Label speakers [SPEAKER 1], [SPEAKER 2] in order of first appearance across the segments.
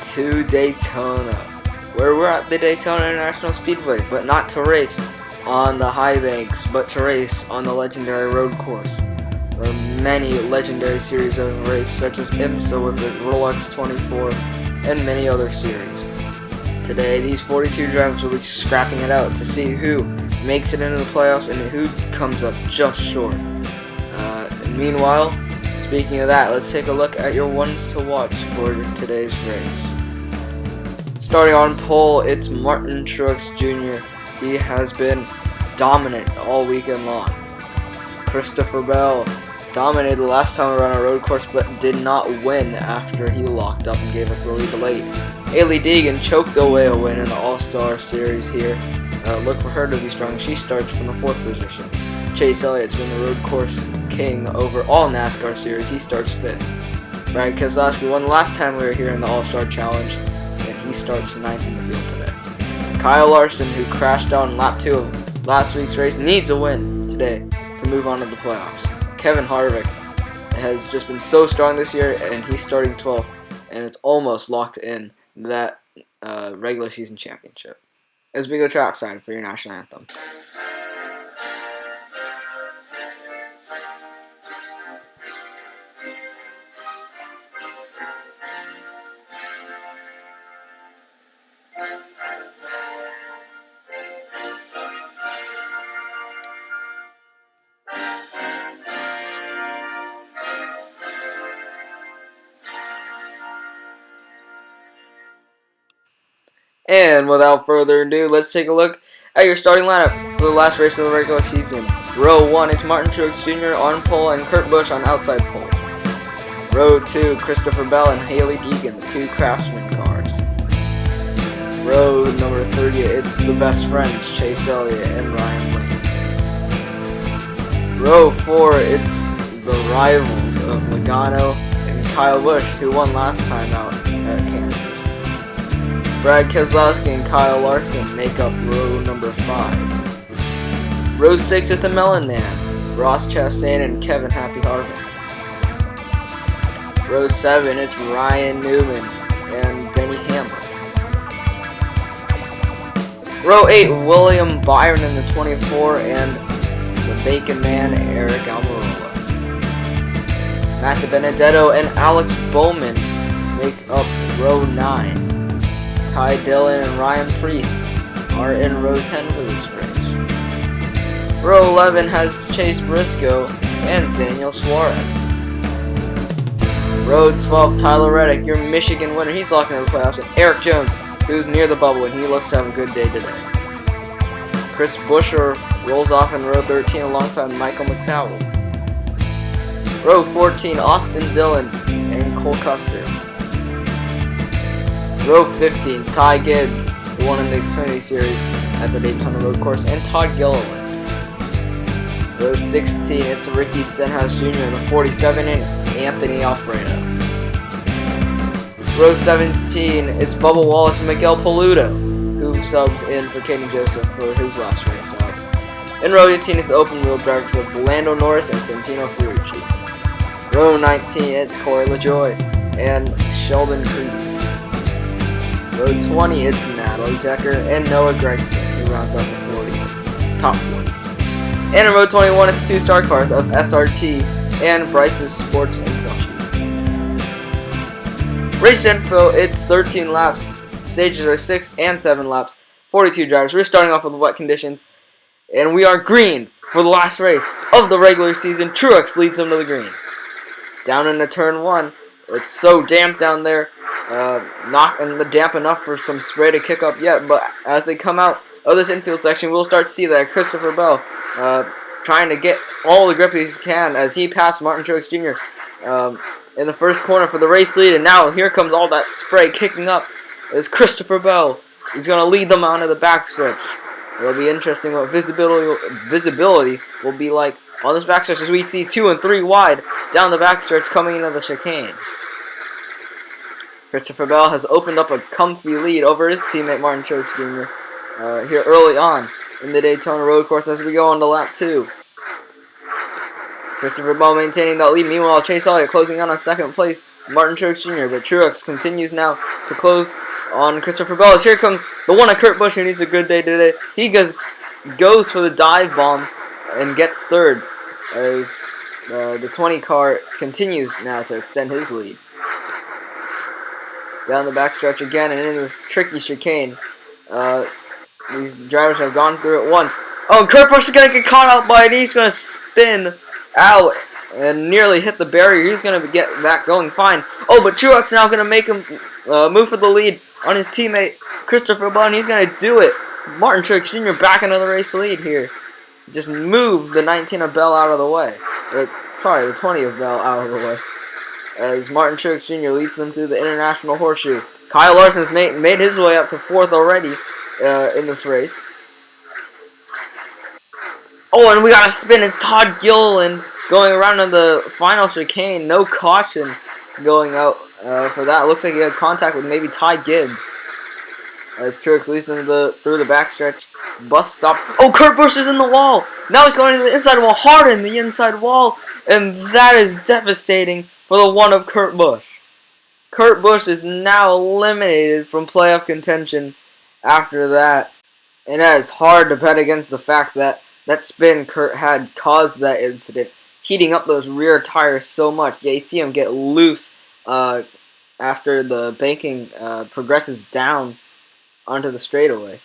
[SPEAKER 1] to Daytona, where we're at the Daytona International Speedway, but not to race on the high banks, but to race on the legendary road course. There are many legendary series of races, such as IMSA with the Rolex 24 and many other series. Today, these 42 drivers will be scrapping it out to see who makes it into the playoffs and who comes up just short. And meanwhile, speaking of that, let's take a look at your ones to watch for today's race. Starting on pole, it's Martin Truex Jr. He has been dominant all weekend long. Christopher Bell dominated the last time around a road course, but did not win after he locked up and gave up the lead late. Hailie Deegan choked away a win in the All-Star Series here. Look for her to be strong. She starts from the 4th position. Chase Elliott's been the road course king over all NASCAR series. He starts 5th. Brad Keselowski won the last time we were here in the All-Star Challenge, and he starts 9th in the field today. Kyle Larson, who crashed out in lap 2 of last week's race, needs a win today to move on to the playoffs. Kevin Harvick has just been so strong this year, and he's starting 12th, and it's almost locked in that regular season championship. As we go trackside for your national anthem. And without further ado, let's take a look at your starting lineup for the last race of the regular season. Row 1, it's Martin Truex Jr. on pole and Kurt Busch on outside pole. Row 2, Christopher Bell and Hailie Deegan, the 2 Craftsman cars. Row number 30, it's the best friends, Chase Elliott and Ryan Blaney. Row 4, it's the rivals of Logano and Kyle Busch, who won last time out at Kansas. Brad Keselowski and Kyle Larson make up row number 5. Row 6 at the Melon Man, Ross Chastain and Kevin Happy Harvick. Row 7, it's Ryan Newman and Denny Hamlin. Row 8, William Byron in the 24 and the Bacon Man, Eric Almirola. Matt DiBenedetto and Alex Bowman make up row 9. Ty Dillon and Ryan Preece are in row 10 for this race. Row 11 has Chase Briscoe and Daniel Suarez. Row 12, Tyler Reddick, your Michigan winner. He's locking in the playoffs. And Eric Jones, who's near the bubble, and he looks to have a good day today. Chris Buescher rolls off in row 13 alongside Michael McDowell. Row 14, Austin Dillon and Cole Custer. Row 15, Ty Gibbs, who won in the Xfinity Series at the Daytona Road Course, and Todd Gilliland. Row 16, it's Ricky Stenhouse Jr. in the 47 and Anthony Alfredo. Row 17, it's Bubba Wallace and Miguel Paludo, who subs in for Caden Joseph for his last race out. In row 18 is the open wheel drivers of Lando Norris and Santino Ferrucci. Row 19, it's Corey LaJoie and Sheldon Creed. Row 20, it's Natalie Decker and Noah Gragson, who rounds out the top 40. And in row 21, it's 2 star cars of SRT and Bryce's Sports and Plushies. Race info, it's 13 laps. Stages are 6 and 7 laps. 42 drivers. We're starting off with wet conditions. And we are green for the last race of the regular season. Truex leads them to the green. Down into turn 1. It's so damp down there, not damp enough for some spray to kick up yet, but as they come out of this infield section, we'll start to see that Christopher Bell trying to get all the grip he can as he passed Martin Truex Jr. In the first corner for the race lead, and now here comes all that spray kicking up as Christopher Bell is going to lead them onto the backstretch. It'll be interesting what visibility will be like on this backstretch as we see 2 and 3 wide down the backstretch coming into the chicane. Christopher Bell has opened up a comfy lead over his teammate Martin Truex Jr. Here early on in the Daytona Road Course as we go on to lap 2. Christopher Bell maintaining that lead. Meanwhile, Chase Elliott closing out on second place Martin Truex Jr., but Truex continues now to close on Christopher Bell. As here comes the one of Kurt Busch who needs a good day today. He goes for the dive bomb and gets third as the 20 car continues now to extend his lead. Down the backstretch again and into this tricky chicane. These drivers have gone through it once. Oh, Kurt Busch is going to get caught out by it. He's going to spin out and nearly hit the barrier. He's going to get back going fine. Oh, but Truex now going to make him move for the lead on his teammate Christopher Bell. He's going to do it. Martin Truex Jr. back into the race lead here. Just moved the 19 of Bell out of the way. Sorry, the 20 of Bell out of the way. As Martin Truex Jr. leads them through the International Horseshoe. Kyle Larson's made his way up to 4th already in this race. Oh, and we got a spin. It's Todd Gilliland going around on the final chicane. No caution going out for that. Looks like he had contact with maybe Ty Gibbs. As Truex leads them through the backstretch. Bus stop. Oh, Kurt Busch is in the wall. Now he's going to the inside wall. Hard in the inside wall. And that is devastating for the one of Kurt Busch. Kurt Busch is now eliminated from playoff contention after that. And that is hard to bet against the fact that that spin Kurt had caused that incident, heating up those rear tires so much. Yeah, you see him get loose after the banking progresses down onto the straightaway.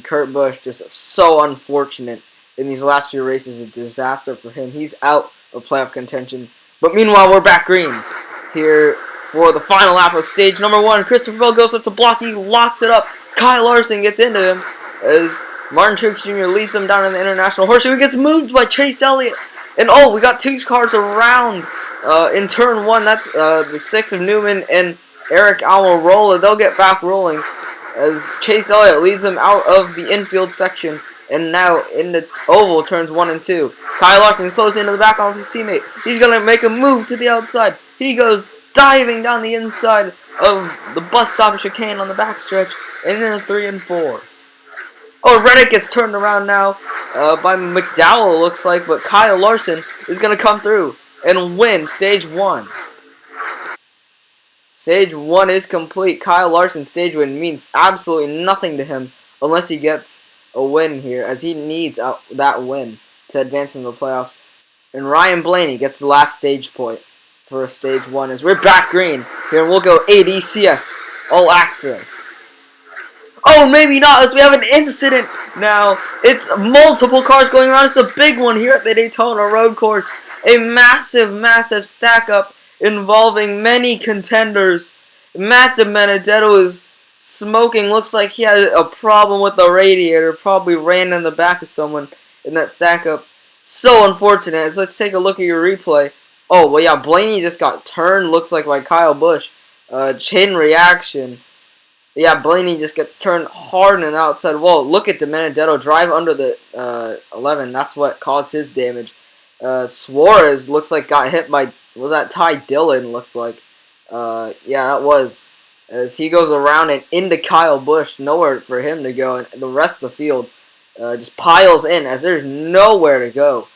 [SPEAKER 1] Kurt Busch just so unfortunate in these last few races. A disaster for him. He's out of playoff contention. But meanwhile, we're back green here for the final lap of stage number 1. Christopher Bell goes up to block. He locks it up. Kyle Larson gets into him as Martin Truex Jr. leads them down in the International Horseshoe. He gets moved by Chase Elliott. And oh, we got 2 cars around in turn 1. That's the 6 of Newman and Eric Almirola. They'll get back rolling as Chase Elliott leads them out of the infield section. And now in the oval, turns 1 and 2. Kyle Larson is close into the back of his teammate. He's going to make a move to the outside. He goes diving down the inside of the bus stop chicane on the backstretch. And into 3 and 4. Oh, Reddick gets turned around now by McDowell, it looks like. But Kyle Larson is going to come through and win stage 1. Stage 1 is complete. Kyle Larson's stage win means absolutely nothing to him unless he gets a win here, as he needs that win to advance in the playoffs. And Ryan Blaney gets the last stage point for stage 1 as we're back green here, and we'll go ADCS, all access. Oh, maybe not, as we have an incident now. It's multiple cars going around. It's the big one here at the Daytona road course. A massive, massive stack up involving many contenders. Matt Benedetto is smoking. Looks like he had a problem with the radiator. Probably ran in the back of someone in that stack up. So unfortunate. So let's take a look at your replay. Oh, well, yeah, Blaney just got turned. Looks like by Kyle Busch. Chain reaction. Yeah, Blaney just gets turned hard in the outside wall. Look at Benedetto drive under the 11. That's what caused his damage. Suarez looks like got hit by, was that Ty Dillon? Looks like. Yeah, that was. As he goes around and into Kyle Busch. Nowhere for him to go. And the rest of the field just piles in as there's nowhere to go.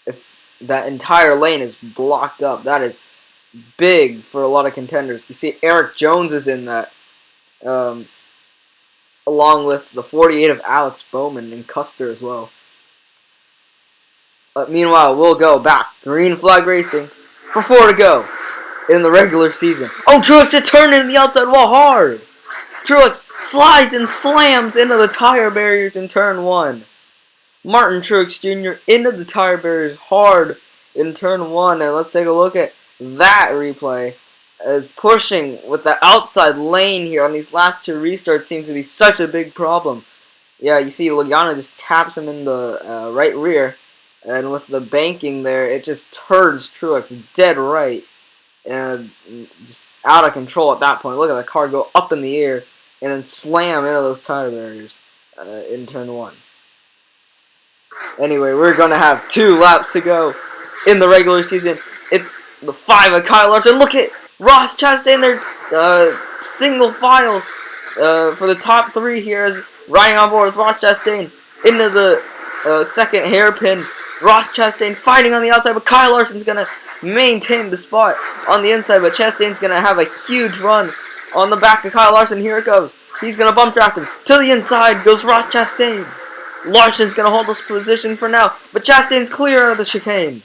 [SPEAKER 1] If that entire lane is blocked up, that is big for a lot of contenders. You see Eric Jones is in that, along with the 48 of Alex Bowman and Custer as well. But meanwhile, we'll go back. Green flag racing for 4 to go in the regular season. Oh, Truex is turning the outside wall hard. Truex slides and slams into the tire barriers in turn 1. Martin Truex Jr. into the tire barriers hard in turn 1. And let's take a look at that replay. As pushing with the outside lane here on these last 2 restarts seems to be such a big problem. Yeah, you see Logano just taps him in the right rear. And with the banking there, it just turns Truex dead right. And just out of control at that point. Look at the car go up in the air and then slam into those tire barriers in turn 1. Anyway, we're going to have 2 laps to go in the regular season. It's the 5 of Kyle Larson. Look at Ross Chastain there, single file for the top 3 here as riding on board with Ross Chastain into the second hairpin Ross Chastain fighting on the outside, but Kyle Larson's going to maintain the spot on the inside, but Chastain's going to have a huge run on the back of Kyle Larson. Here it goes. He's going to bump draft him. To the inside goes Ross Chastain. Larson's going to hold this position for now, but Chastain's clear of the chicane.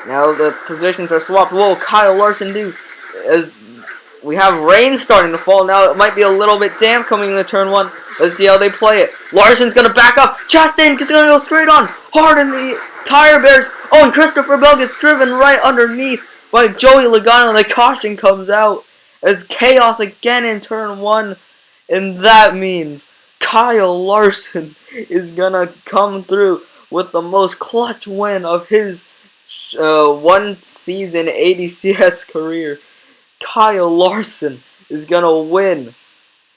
[SPEAKER 1] Now the positions are swapped. What will Kyle Larson do? As we have rain starting to fall now, it might be a little bit damp coming into turn 1. Let's see how they play it. Larson's going to back up. Chastain is going to go straight on. Hard in the tire bears. Oh, and Christopher Bell gets driven right underneath by Joey Logano. And the caution comes out as chaos again in turn 1. And that means Kyle Larson is going to come through with the most clutch win of his one season ADCS career. Kyle Larson is going to win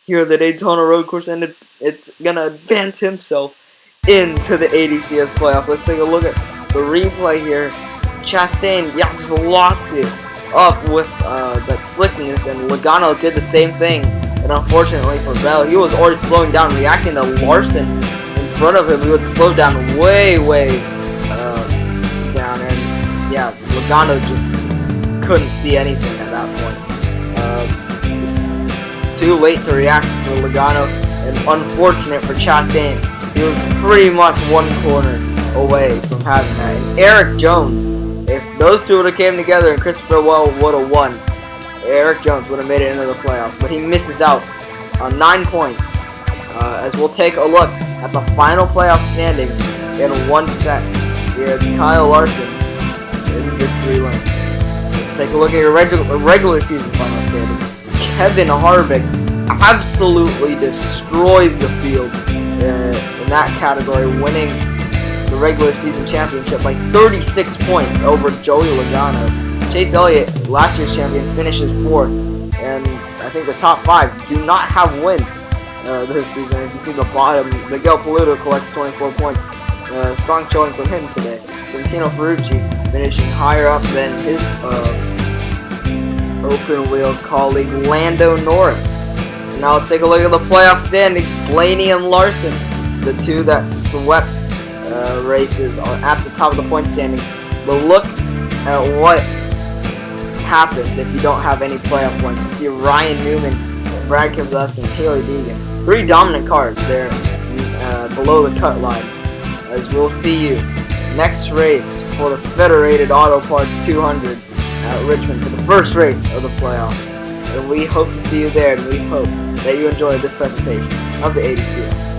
[SPEAKER 1] here at the Daytona Road Course, and it's going to advance himself into the ADCS playoffs. Let's take a look at the replay here. Chastain, just locked it up with that slickness, and Logano did the same thing. And unfortunately for Bell, he was already slowing down, reacting to Larson in front of him. He would slow down way down, and Logano just couldn't see anything at that point. Just too late to react for Logano, and unfortunate for Chastain. He was pretty much one corner away from having that. And Eric Jones, if those two would have came together and Christopher Well would have won, Eric Jones would have made it into the playoffs. But he misses out on 9 points. As we'll take a look at the final playoff standings in 1 set. Here's Kyle Larson in victory lane. Let's take a look at your regular season final standings. Kevin Harvick absolutely destroys the field in that category, winning the regular season championship by 36 points over Joey Logano. Chase Elliott, last year's champion, finishes 4th, and I think the top 5 do not have wins this season. As you see the bottom, Miguel Paludo collects 24 points. Strong showing from him today. Santino Ferrucci finishing higher up than his open wheel colleague Lando Norris. Now let's take a look at the playoff standing. Blaney and Larson, the two that swept races, are at the top of the point standing. But look at what happens if you don't have any playoff points. You see Ryan Newman, Brad Keselowski, and Haley Deegan. 3 dominant cars there below the cut line. As we'll see you next race for the Federated Auto Parts 200 at Richmond for the first race of the playoffs. And we hope to see you there, and we hope that you enjoyed this presentation of the ADCS.